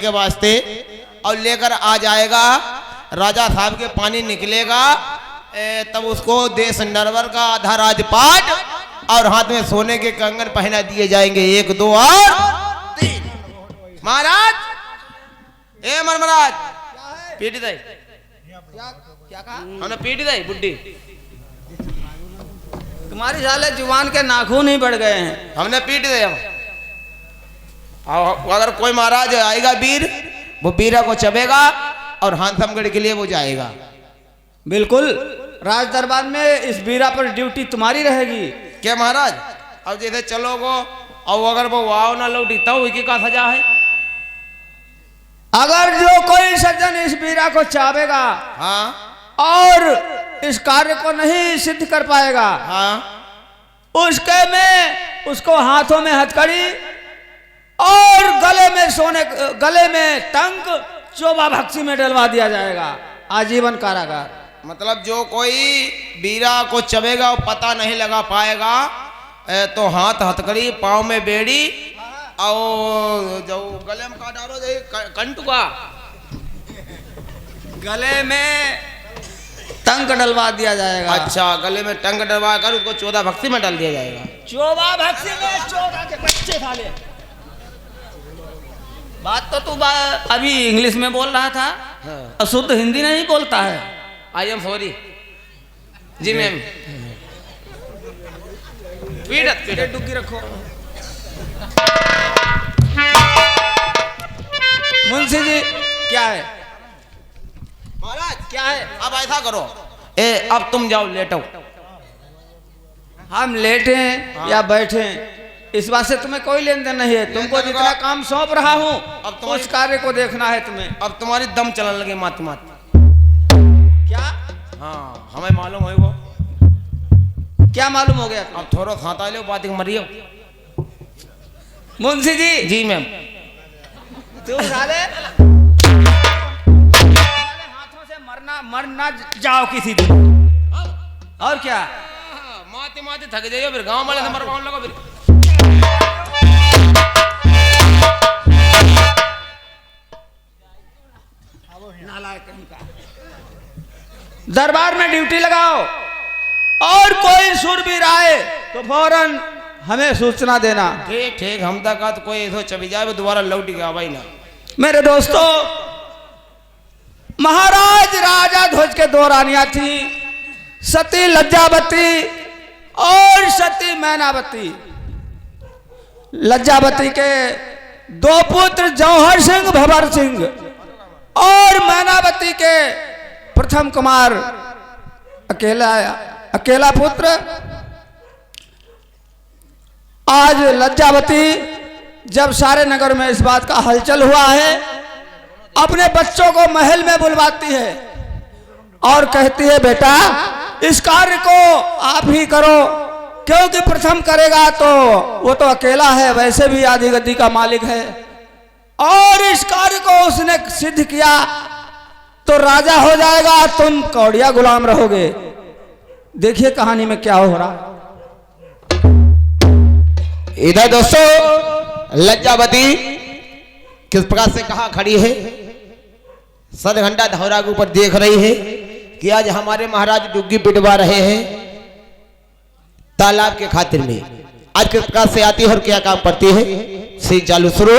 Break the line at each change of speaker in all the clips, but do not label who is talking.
के वास्ते और लेकर आ जाएगा। राजा साहब के पानी निकलेगा तब उसको देश नरवर का आधा राजपाट और हाथ में सोने के कंगन पहना दिए जाएंगे। 1 2 और 3। महाराज ए महाराज पीट दे।
क्या कहा?
हमने पीट दे बुड्ढी।
तुम्हारी साले जुबान के नाखून ही बढ़ गए हैं।
हमने पीट दे। अगर कोई महाराज आएगा वीर, वो वीरा को चबेगा और हाथमगढ़ के लिए वो जाएगा।
बिल्कुल, राज दरबार में इस बीरा पर ड्यूटी तुम्हारी रहेगी।
क्या महाराज? अब जैसे चलोगो और अगर वो वाव ना लौटी तो इसकी का सजा है?
अगर जो कोई सज्जन इस बीरा को चावेगा
हाँ
और इस कार्य को नहीं सिद्ध कर पाएगा,
हाँ,
उसके में उसको हाथों में हथकड़ी और गले में टंक चोबा भक्सी में डलवा दिया जाएगा। आजीवन कारागार।
मतलब जो कोई बीरा को चबेगा वो पता नहीं लगा पाएगा तो हाथ हथकड़ी, पाँव में बेड़ी और जो गले में का डालो कंटुका,
गले में टंक डलवा दिया जाएगा।
अच्छा, गले में टंक डलवा कर उसको 14 भक्सी में डाल दिया जाएगा।
चोबा भक्सी में 14 के बच्चे साले। बात तो तू अभी इंग्लिश में बोल रहा था।
हाँ।
अशुद्ध हिंदी नहीं बोलता है।
आई एम सॉरी जी मैम। पीड़त
डुग्गी रखो। मुंशी जी क्या है?
महाराज
क्या है?
अब ऐसा करो, अब तुम जाओ लेटो।
हम लेटे या बैठे इस बात से तुम्हें कोई लेन देन नहीं है। तुमको जितना काम सौंप रहा हूँ अब उस कार्य को देखना है तुम्हें।
अब तुम्हारी दम चलने लगे मात
क्या?
हाँ, हमें मालूम है वो।
क्या मालूम हो गया?
अब थोड़ा खाता लो, बात मरियो।
मुंशी जी।
जी मैम।
तुम साले हाथों से मरना जाओ किसी दिन। और क्या?
माते माते थक जाइयो, फिर गांव वाले नंबर पाउन लगो। फिर
दरबार में ड्यूटी लगाओ और कोई शूरवीर आए तो फौरन हमें सूचना देना।
ठीक ठीक, हम तक तो कोई ऐसा चबी जाए दोबारा लौट गया भाई ना।
मेरे दोस्तों, महाराज राजा ध्वज के 2 रानियां थी, सती लज्जावती और सती मैनावती। लज्जावती के 2 पुत्र जौहर सिंह भवर सिंह और मैनावती के प्रथम कुमार अकेला पुत्र। आज लज्जावती जब सारे नगर में इस बात का हलचल हुआ है, अपने बच्चों को महल में बुलवाती है और कहती है, बेटा इस कार्य को आप ही करो, क्योंकि प्रथम करेगा तो वो तो अकेला है, वैसे भी आधी गद्दी का मालिक है, और इस कार्य को उसने सिद्ध किया तो राजा हो जाएगा, तुम कौड़िया गुलाम रहोगे। देखिए कहानी में क्या हो रहा है।
इधर दोस्तों लज्जावती किस प्रकार से कहा खड़ी है, सदघंटा धौरा के ऊपर देख रही है कि आज हमारे महाराज डुग्गी पिटवा रहे हैं तालाब के खातिर में। आज किस प्रकार से आती है और क्या काम करती है। सी चालू शुरू,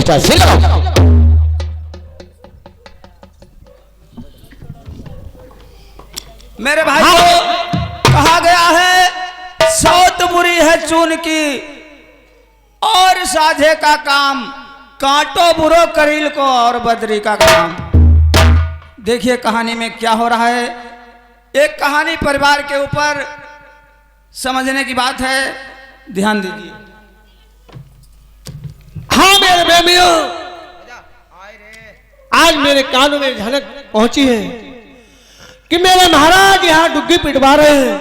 स्टार्ट से लगाओ।
मेरे भाई को कहा गया है, सौत बुरी है चून की और साझे का काम, कांटो बुरो करील को और बदरी का काम। देखिए कहानी में क्या हो रहा है। एक कहानी परिवार के ऊपर समझने की बात है, ध्यान दीजिए।
हाँ मेरे बेमियों, आज मेरे कानों में झलक पहुंची है कि मेरे महाराज यहाँ डुग्गी पिटवा रहे हैं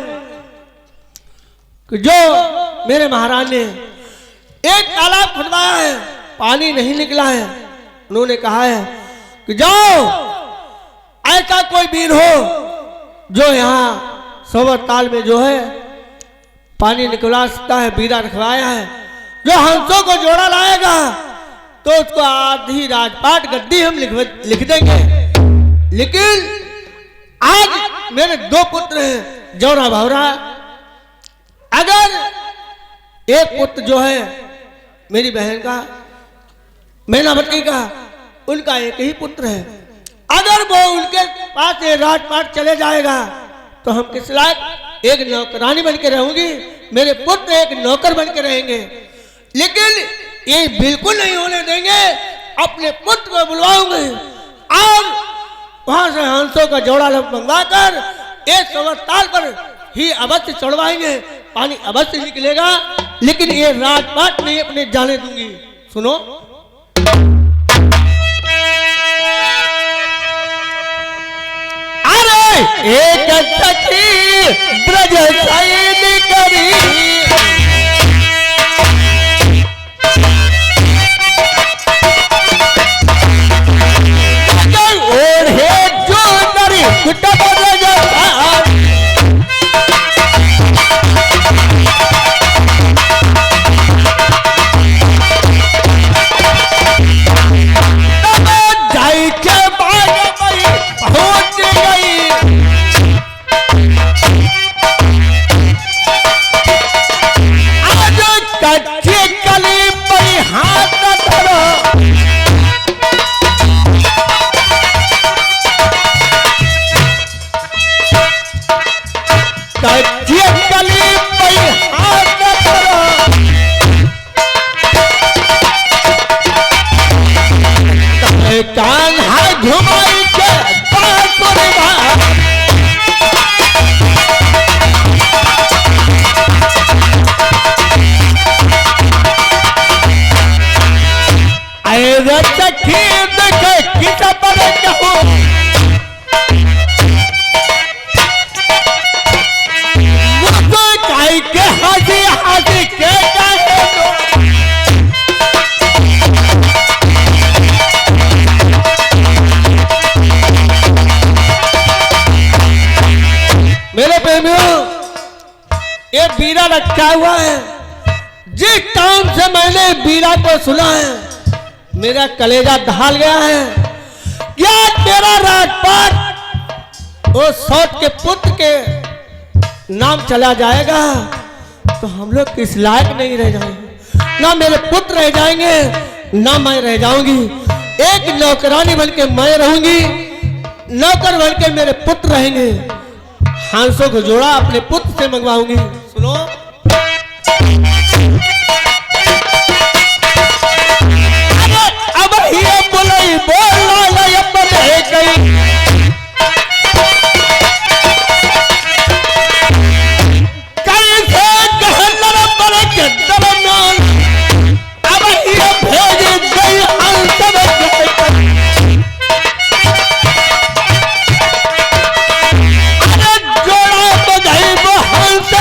कि जो मेरे महाराज ने एक तालाब खुदवाया है, पानी नहीं निकला है। उन्होंने कहा है कि जाओ ऐसा कोई वीर हो जो यहाँ सवर ताल में जो है पानी निकला सकता है, बीरा रखवाया है, जो हंसों को जोड़ा लाएगा तो उसको आधी राजपाट गद्दी हम लिख देंगे। लेकिन आज मेरे 2 पुत्र हैं, जौरा भावरा। अगर एक पुत्र जो है मेरी बहन का, मैनावती का, उनका एक ही पुत्र है, अगर वो उनके पास ये राजपाट चले जाएगा तो हम किस लायक? एक नौकरानी बन के रहूंगी, मेरे पुत्र एक नौकर बन के रहेंगे। लेकिन ये बिल्कुल नहीं होने देंगे। अपने पुत्र को बुलवाऊंगे और वहां से हंसों का जोड़ा मंगवाकर एक ताल पर ही अवश्य चढ़वाएंगे, पानी अवश्य निकलेगा। लेकिन ये राजपाट नहीं अपने जाने दूंगी। सुनो, अरे एक सखी ब्रज सैन करी, और है जो नरी कुटब कान्हा घुमाई के ये बीरा रखा हुआ है। जिस टाइम से मैंने बीरा को सुना है मेरा कलेजा ढाल गया है। क्या तेरा राजपाट वो सौत के पुत्र के नाम चला जाएगा तो हम लोग किस लायक नहीं रह जाएंगे। ना मेरे पुत्र रह जाएंगे ना मैं रह जाऊंगी। एक नौकरानी बनके मैं रहूंगी, नौकर बनके मेरे पुत्र रहेंगे। हंसों को जोड़ा अपने पुत्र से मंगवाऊंगी। सुनो, अब ही बोलाई बोला ये बने गई कैसे गहनर पर के दरम्यान अब ही भेज गई हंस जोड़ा बधाई वो हंस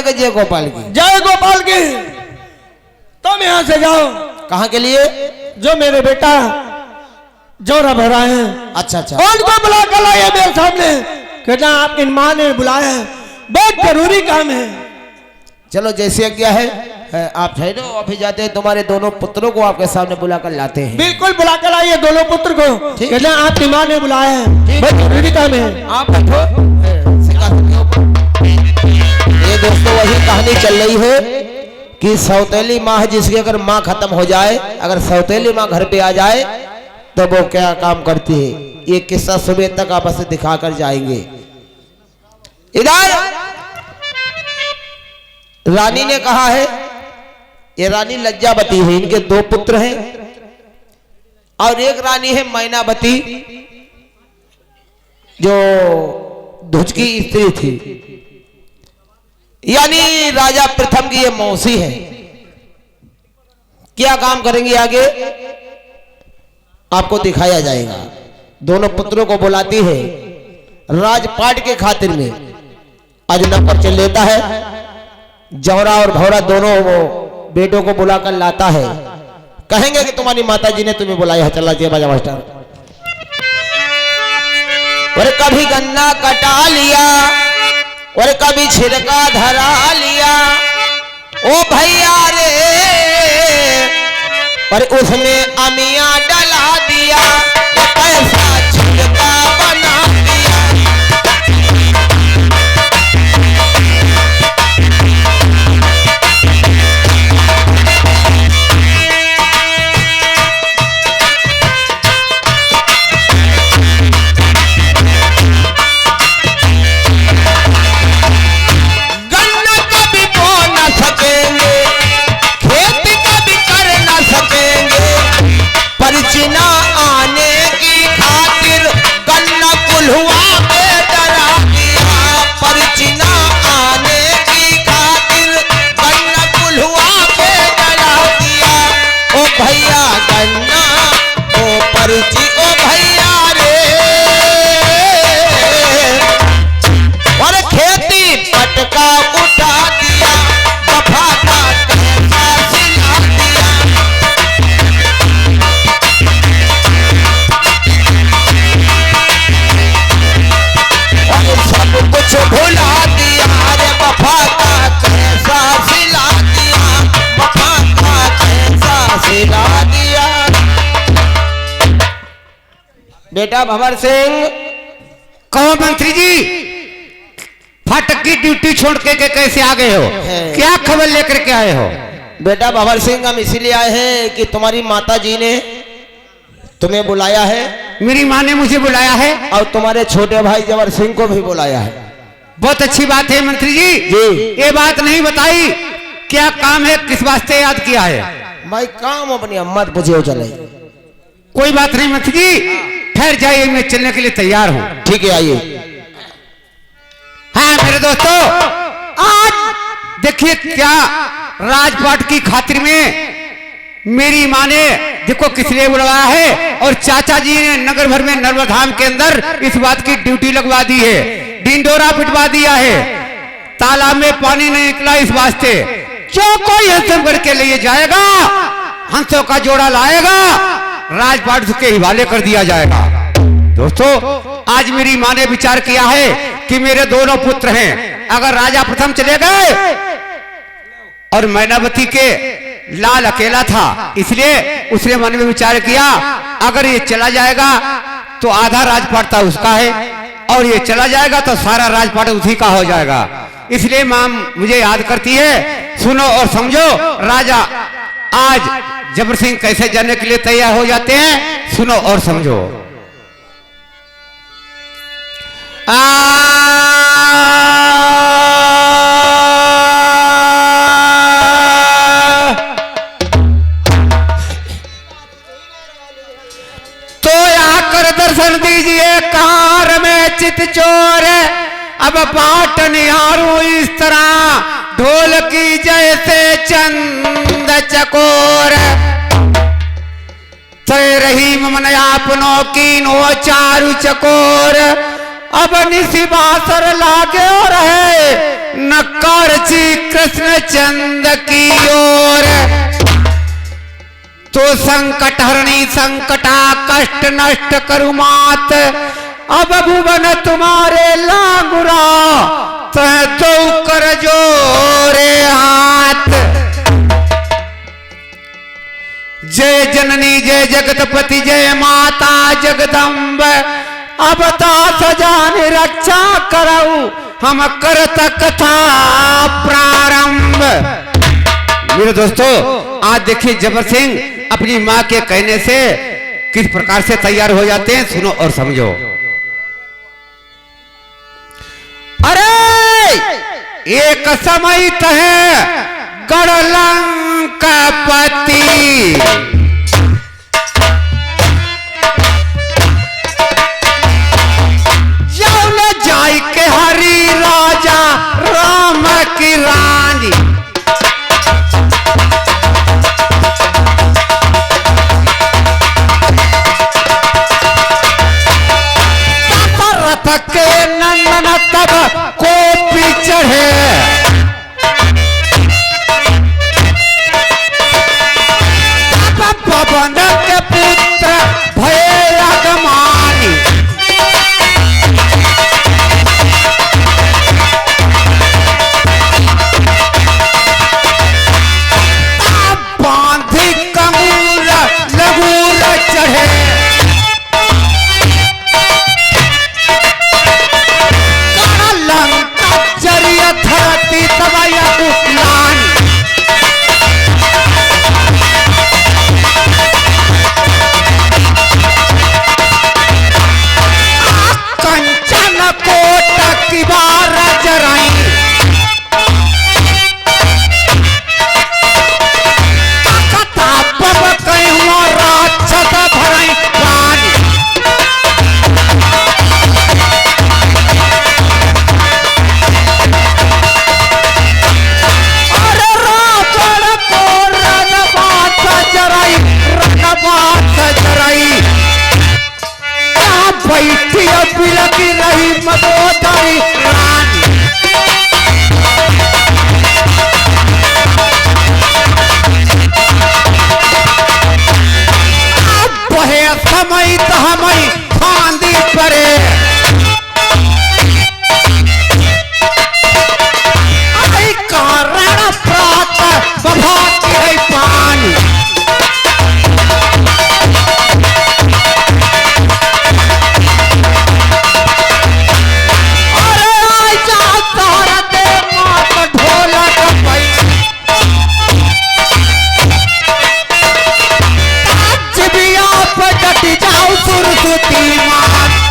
कि जय गोपाल की?
जय गोपाल की। तुम यहाँ से जाओ।
कहाँ के लिए?
जो मेरे बेटा जोरा भरा है,
अच्छा अच्छा,
उनको बुला कर लाइए मेरे सामने। कहना आपकी माँ ने बुलाया है, बहुत जरूरी काम है।
चलो जैसे आज्ञा है, आप ठहरो, अभी जाते हैं, तुम्हारे दोनों पुत्रों को आपके सामने बुला कर लाते हैं।
बिल्कुल बुला कर लाइए दोनों पुत्र को। कहना आपकी माँ ने बुलाया है, बहुत जरूरी काम है।
आप बैठो सिंहासन के ऊपर। ये दोस्तों वही कहानी चल रही है कि सौतेली माँ जिसकी अगर माँ खत्म हो जाए, अगर सौतेली माँ घर पे आ जाए तो वो क्या काम करती है। ये किस्सा सुबह तक आपस में दिखा कर जाएंगे। इधर रानी ने कहा है, ये रानी लज्जावती है, इनके 2 पुत्र हैं और एक रानी है मैनावती जो ध्वज की स्त्री थी, यानी राजा प्रथम की ये मौसी है। क्या काम करेंगी आगे आपको दिखाया जाएगा। दोनों पुत्रों को बुलाती है राजपाट के खातिर में। आज नौकर चल लेता है, जौरा और भौरा दोनों वो बेटों को बुलाकर लाता है। कहेंगे कि तुम्हारी माता जी ने तुम्हें बुलाया है, चला जाए बाजा मास्टर। और कभी गन्ना कटा लिया और कभी छिड़का धरा लिया, ओ भैया रे, पर उसमें अमिया डला दिया, पैसा छिड़का बना दिया। बेटा भंवर सिंह।
कहो मंत्री जी, फाटक की ड्यूटी छोड़ के कैसे आ गए हो? क्या खबर लेकर के आए हो?
बेटा भंवर सिंह, हम इसीलिए आए हैं कि तुम्हारी माता जी ने तुम्हें बुलाया है।
मेरी माँ ने मुझे बुलाया है
और तुम्हारे छोटे भाई जवर सिंह को भी बुलाया है।
बहुत अच्छी बात है मंत्री जी। ये बात नहीं बताई, क्या काम है, किस वास्ते याद किया है?
भाई काम अपनी अम्मा पूछे चले।
कोई बात नहीं मंत्री जी, ठहर जाइए, मैं चलने के लिए तैयार हूँ।
ठीक है, आइए।
हाँ मेरे दोस्तों, आज देखिए क्या राजपाट की खातिर में मेरी माँ ने देखो किस लिए बुलवाया है, और चाचा जी ने नगर भर में नर्मधाम के अंदर इस बात की ड्यूटी लगवा दी है, डिंडोरा पिटवा दिया है, तालाब में पानी नहीं निकला इस वास्ते। जो कोई हंसगढ़ के लिए जाएगा, हंसों का जोड़ा लाएगा, राजपाट के हवाले कर दिया जाएगा। दोस्तों, आज मेरी माँ ने विचार किया है कि मेरे दोनों पुत्र हैं, अगर राजा प्रथम चले गए और मैनावती के लाल अकेला था, इसलिए उसने मन में विचार किया अगर ये चला जाएगा तो आधा राजपाट था उसका है, और ये चला जाएगा तो सारा राजपाट उसी का हो जाएगा। इसलिए माँ मुझे याद करती है। सुनो और समझो, राजा आज जबर सिंह कैसे जाने के लिए तैयार हो जाते हैं, सुनो और समझो। तो यहाँ कर दर्शन दीजिए कार में चित चोर, अब पाट निहारू इस तरह ढोल की जैसे चंद चकोर। तय रही मन आपनों की नो चारु चकोर, अब निसी बासर लागे और है नकारची कृष्ण चंद की ओर। तो संकट हरणी संकटा कष्ट नष्ट करु मात, अब भुवन तुम्हारे लागुरा तह तो कर जोरे हाथ। जय जननी जय जगतपति जय माता जगदम्ब, अब दास जान रक्षा करऊ हम करत कथा प्रारंभ। मेरे दोस्तों आज देखिए जबर सिंह अपनी मां के कहने से किस प्रकार से तैयार हो जाते हैं, सुनो और समझो। अरे एक समय है गढ़लंका पति, जौन जाय के हरि राजा राम की रानी। दशरथ के नंदन तब कोपी चढ़े, पवन के पुत्र भय अगमानी। बांधी कमूल लगूर चढ़े, लंका चरिया धरती तबैया कुलानी। कंचन कोट की बार जराई, कथा पब कहूँ राक्षस भराई पानी। अरे रावण को रणबात जराई, रणबात जराई। बैठी बिलकी रही मदोदरी रानी। बहे समय तमई फांदी परे, कारण प्रात बभाती है पानी। जाओ सुरसुती मात,